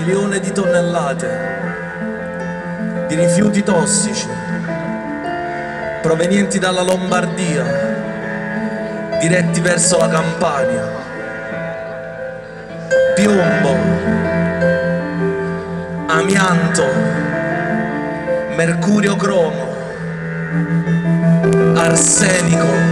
milione di tonnellate di rifiuti tossici provenienti dalla Lombardia, diretti verso la Campania. Piombo, amianto, mercurio cromo, arsenico,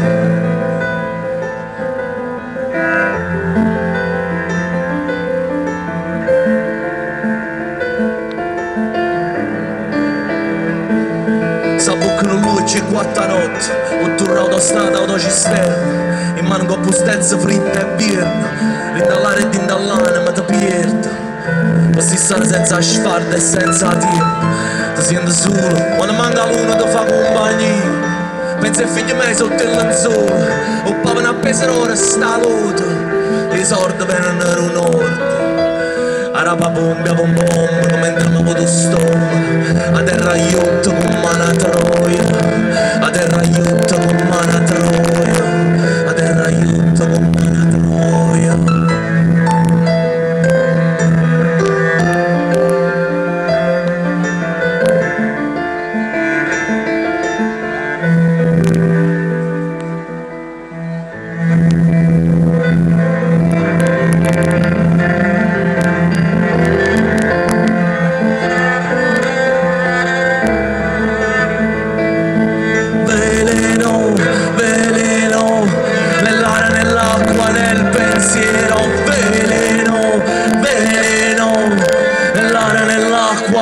s'abboccano luci e quattro notti, otturra autostrada, autocisterna, in mano con pustezza fritta e birna, rindallare e dindallare ma ti pierda, posso stare senza asfalto e senza tempo, ti senti solo, quando manca l'uno ti fa compagnia, pensa ai figli miei sotto il lenzuolo, o pavano appesa ora sta luta, i soldi vengono un orto. Araba bombia bom bom, come entriamo con lo stomaco. A terra aiuto con mana troia. A terra aiuto con mana troia. A terra aiuto con mana troia.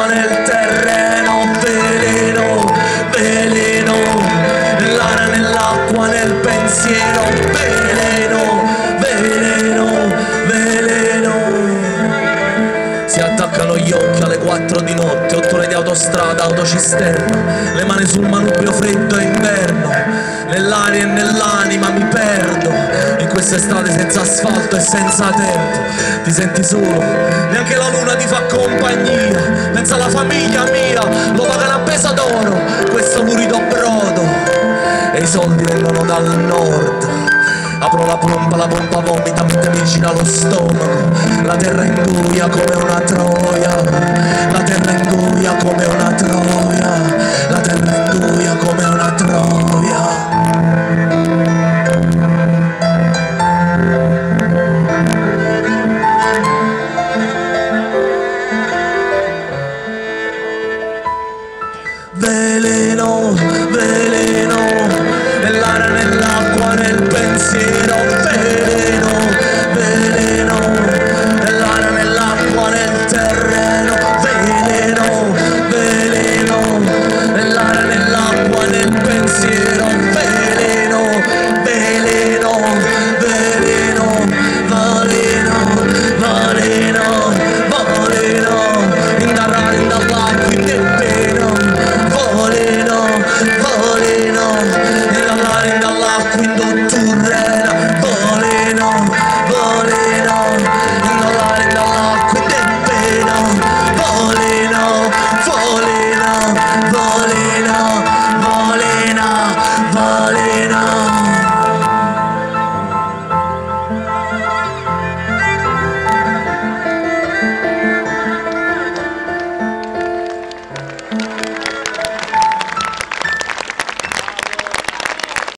Nel terreno, veleno, veleno, nell'aria, nell'acqua, nel pensiero, veleno, veleno, veleno. Si attaccano gli occhi alle 4 di notte, 8 ore di autostrada, autocisterna, le mani sul manubrio freddo e inverno, nell'aria e nell'anima mi perdo, in quest'estate senza asfalto e senza tempo, ti senti solo, neanche la luna ti fa compagnia, pensa alla famiglia mia, lo pagano a peso d'oro, questo lurido brodo, e i soldi vengono dal nord. Apro la pompa vomita, mi gira lo stomaco,